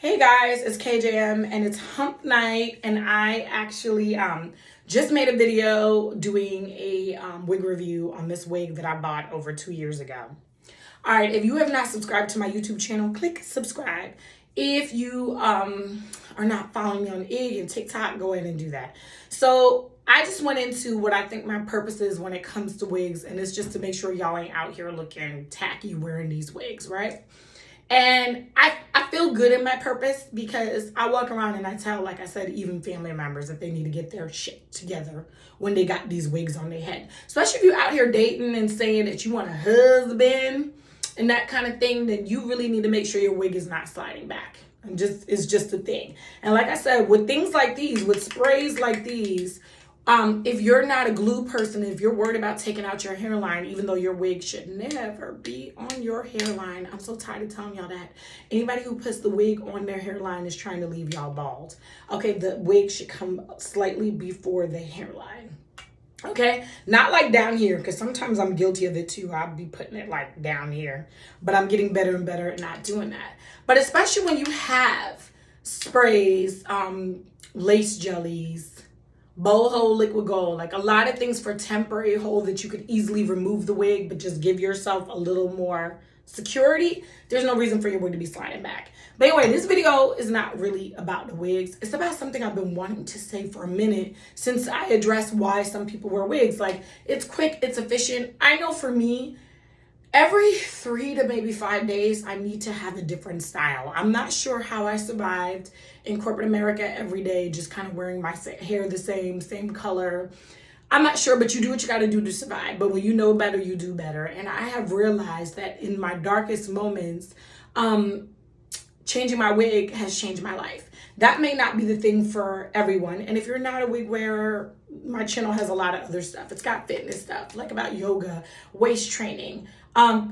Hey guys, it's KJM and it's hump night, and I actually just made a video doing a wig review on this wig that I bought over 2 years ago. All right, if you have not subscribed to my YouTube channel, click subscribe. If you are not following me on IG and TikTok, go ahead and do that. So I just went into what I think my purpose is when it comes to wigs, and it's just to make sure y'all ain't out here looking tacky wearing these wigs, right? And I feel good in my purpose because I walk around and I tell, like I said, even family members that they need to get their shit together when they got these wigs on their head. Especially if you're out here dating and saying that you want a husband and that kind of thing, then you really need to make sure your wig is not sliding back. And it's just a thing. And like I said, with things like these, with sprays like these, if you're not a glue person, if you're worried about taking out your hairline, even though your wig should never be on your hairline, I'm so tired of telling y'all that. Anybody who puts the wig on their hairline is trying to leave y'all bald. Okay, the wig should come slightly before the hairline. Okay, not like down here, because sometimes I'm guilty of it too. I'll be putting it like down here, but I'm getting better and better at not doing that. But especially when you have sprays, lace jellies, boho liquid gold, like a lot of things for temporary hold that you could easily remove the wig but just give yourself a little more security. There's no reason for your wig to be sliding back. But anyway, this video is not really about the wigs. It's about something I've been wanting to say for a minute since I addressed why some people wear wigs. Like, it's quick, it's efficient. I know for me, every 3 to maybe 5 days, I need to have a different style. I'm not sure how I survived in corporate America every day, just kind of wearing my hair the same color. I'm not sure, but you do what you got to do to survive. But when you know better, you do better. And I have realized that in my darkest moments, changing my wig has changed my life. That may not be the thing for everyone. And if you're not a wig wearer, my channel has a lot of other stuff. It's got fitness stuff, like about yoga, waist training.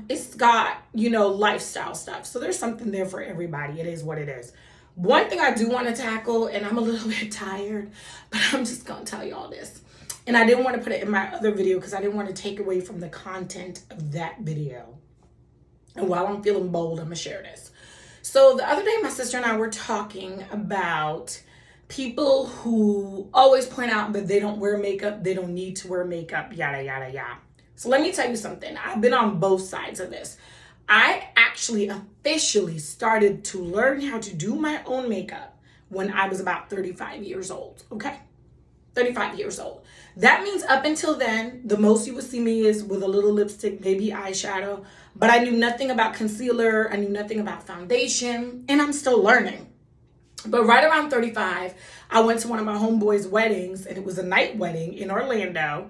It's got, lifestyle stuff. So there's something there for everybody. It is what it is. One thing I do want to tackle, and I'm a little bit tired, but I'm just going to tell you all this. And I didn't want to put it in my other video because I didn't want to take away from the content of that video. And while I'm feeling bold, I'm going to share this. So the other day, my sister and I were talking about people who always point out that they don't wear makeup, they don't need to wear makeup, yada, yada, yada. So let me tell you something. I've been on both sides of this. I actually officially started to learn how to do my own makeup when I was about 35 years old, okay? 35 years old. That means up until then, the most you would see me is with a little lipstick, maybe eyeshadow, but I knew nothing about concealer, I knew nothing about foundation, and I'm still learning. But right around 35, I went to one of my homeboys' weddings, and it was a night wedding in Orlando.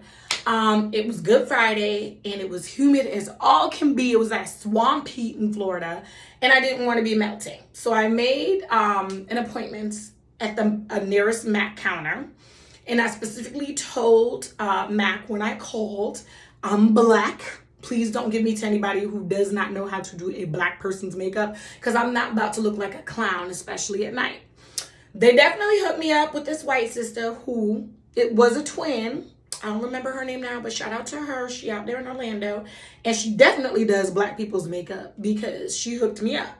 It was Good Friday, and it was humid as all can be. It was at swamp heat in Florida, and I didn't want to be melting. So I made an appointment at the nearest MAC counter, and I specifically told MAC when I called, I'm Black. Please don't give me to anybody who does not know how to do a Black person's makeup, because I'm not about to look like a clown, especially at night. They definitely hooked me up with this white sister who, it was a twin. I don't remember her name now, but shout out to her. She out there in Orlando. And she definitely does Black people's makeup because she hooked me up.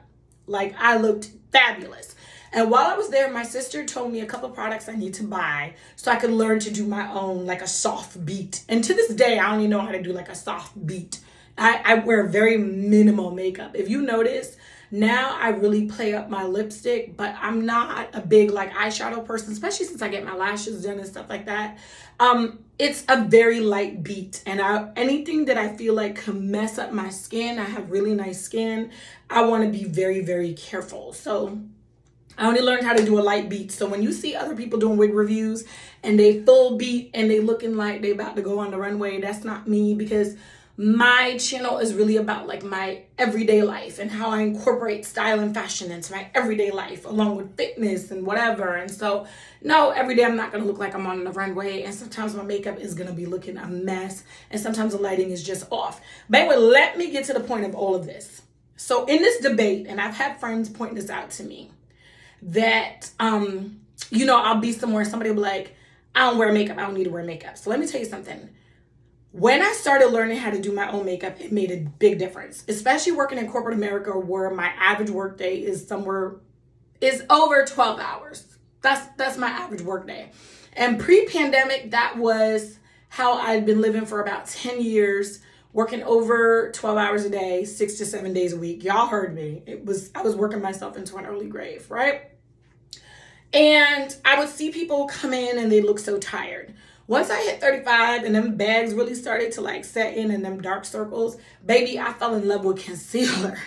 Like, I looked fabulous. And while I was there, my sister told me a couple products I need to buy so I could learn to do my own, like a soft beat. And to this day, I don't even know how to do like a soft beat. I wear very minimal makeup. If you notice, now I really play up my lipstick, but I'm not a big like eyeshadow person, especially since I get my lashes done and stuff like that. It's a very light beat, and anything that I feel like can mess up my skin, I have really nice skin, I want to be very, very careful. So I only learned how to do a light beat. So when you see other people doing wig reviews and they full beat and they looking like they about to go on the runway, that's not me, because my channel is really about like my everyday life and how I incorporate style and fashion into my everyday life along with fitness and whatever. And so no, every day I'm not going to look like I'm on the runway, and sometimes my makeup is going to be looking a mess, and sometimes the lighting is just off. But anyway, let me get to the point of all of this. So in this debate, and I've had friends point this out to me, that I'll be somewhere, somebody will be like, I don't wear makeup, I don't need to wear makeup. So let me tell you something. When I started learning how to do my own makeup, it made a big difference, especially working in corporate America where my average work day is somewhere is over 12 hours. That's my average work day. And pre-pandemic, that was how I'd been living for about 10 years, working over 12 hours a day, 6 to 7 days a week. Y'all heard me. I was working myself into an early grave, right? And I would see people come in and they look so tired. Once I hit 35 and them bags really started to like set in and them dark circles, baby, I fell in love with concealer.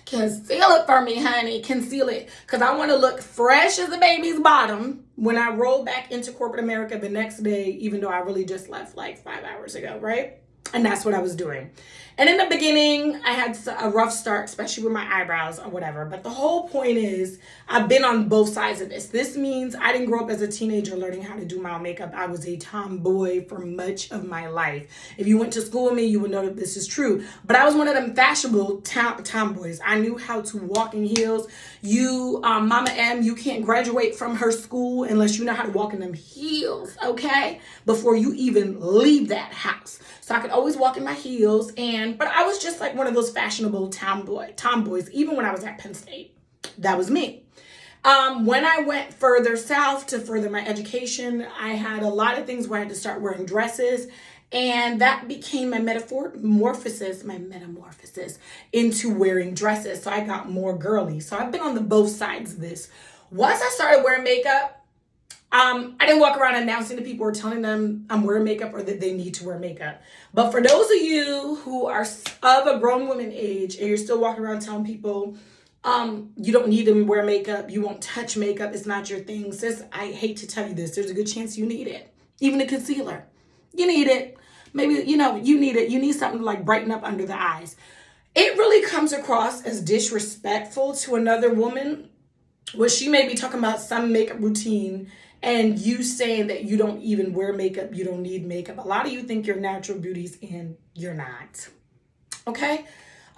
Conceal it for me, honey. Conceal it. Because I want to look fresh as a baby's bottom when I roll back into corporate America the next day, even though I really just left like 5 hours ago, right? And that's what I was doing. And in the beginning, I had a rough start, especially with my eyebrows or whatever. But the whole point is, I've been on both sides of this. This means I didn't grow up as a teenager learning how to do my own makeup. I was a tomboy for much of my life. If you went to school with me, you would know that this is true. But I was one of them fashionable tomboys. I knew how to walk in heels. Mama M, you can't graduate from her school unless you know how to walk in them heels, okay? Before you even leave that house. So I could always walk in my heels, but I was just like one of those fashionable tomboys, even when I was at Penn State. That was me. When I went further south to further my education, I had a lot of things where I had to start wearing dresses, and that became my metamorphosis into wearing dresses. So I got more girly. So I've been on the both sides of this. Once I started wearing makeup, I didn't walk around announcing to people or telling them I'm wearing makeup or that they need to wear makeup. But for those of you who are of a grown woman age and you're still walking around telling people you don't need to wear makeup, you won't touch makeup, it's not your thing. Sis, I hate to tell you this. There's a good chance you need it. Even a concealer. You need it. Maybe, you need it. You need something to like brighten up under the eyes. It really comes across as disrespectful to another woman where she may be talking about some makeup routine and you saying that you don't even wear makeup, you don't need makeup. A lot of you think you're natural beauties and you're not. Okay?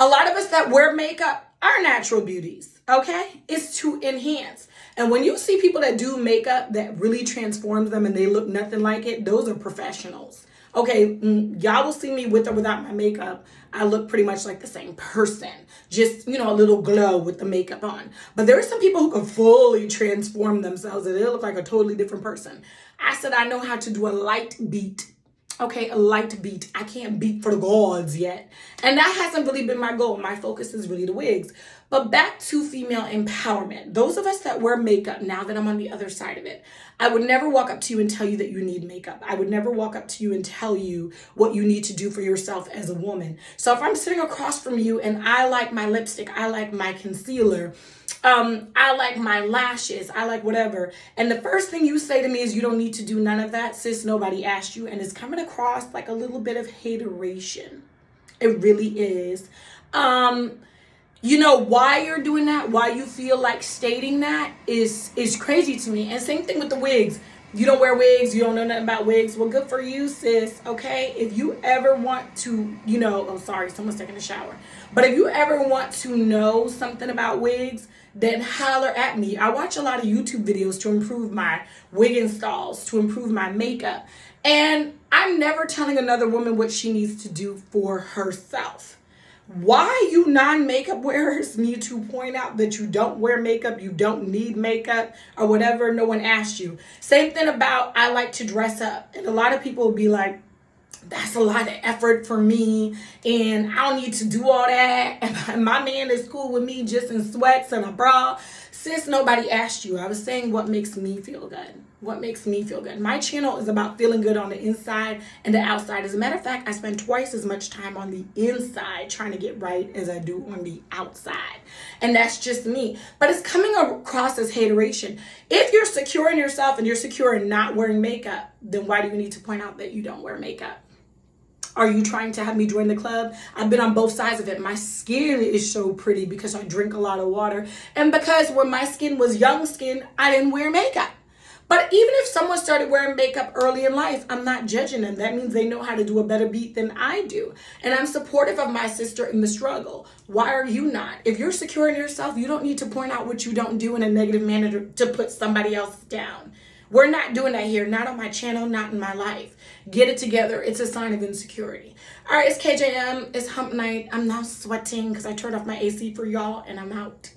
A lot of us that wear makeup are natural beauties. Okay? It's to enhance. And when you see people that do makeup that really transforms them and they look nothing like it, those are professionals. Okay, y'all will see me with or without my makeup. I look pretty much like the same person. Just, a little glow with the makeup on. But there are some people who can fully transform themselves and they look like a totally different person. I said I know how to do a light beat. Okay, a light beat. I can't beat for the gods yet. And that hasn't really been my goal. My focus is really the wigs. But back to female empowerment. Those of us that wear makeup, now that I'm on the other side of it, I would never walk up to you and tell you that you need makeup. I would never walk up to you and tell you what you need to do for yourself as a woman. So if I'm sitting across from you and I like my lipstick, I like my concealer, I like my lashes, I like whatever. And the first thing you say to me is you don't need to do none of that, sis, nobody asked you. And it's coming across like a little bit of hateration. It really is. Why you're doing that, why you feel like stating that is crazy to me. And same thing with the wigs. You don't wear wigs, you don't know nothing about wigs. Well, good for you, sis, okay? If you ever want to, oh, sorry, someone's taking a shower. But if you ever want to know something about wigs, then holler at me. I watch a lot of YouTube videos to improve my wig installs, to improve my makeup. And I'm never telling another woman what she needs to do for herself. Why you non-makeup wearers need to point out that you don't wear makeup, you don't need makeup or whatever, no one asked you. Same thing about I like to dress up. And a lot of people will be like, that's a lot of effort for me and I don't need to do all that. And my man is cool with me just in sweats and a bra. Sis, nobody asked you. I was saying what makes me feel good. What makes me feel good. My channel is about feeling good on the inside and the outside. As a matter of fact, I spend twice as much time on the inside trying to get right as I do on the outside. And that's just me. But it's coming across as hateration. If you're secure in yourself and you're secure in not wearing makeup, then why do you need to point out that you don't wear makeup? Are you trying to have me join the club? I've been on both sides of it. My skin is so pretty because I drink a lot of water. And because when my skin was young skin, I didn't wear makeup. But even if someone started wearing makeup early in life, I'm not judging them. That means they know how to do a better beat than I do. And I'm supportive of my sister in the struggle. Why are you not? If you're secure in yourself, you don't need to point out what you don't do in a negative manner to put somebody else down. We're not doing that here. Not on my channel, not in my life. Get it together. It's a sign of insecurity. All right, it's KJM. It's hump night. I'm now sweating because I turned off my AC for y'all and I'm out.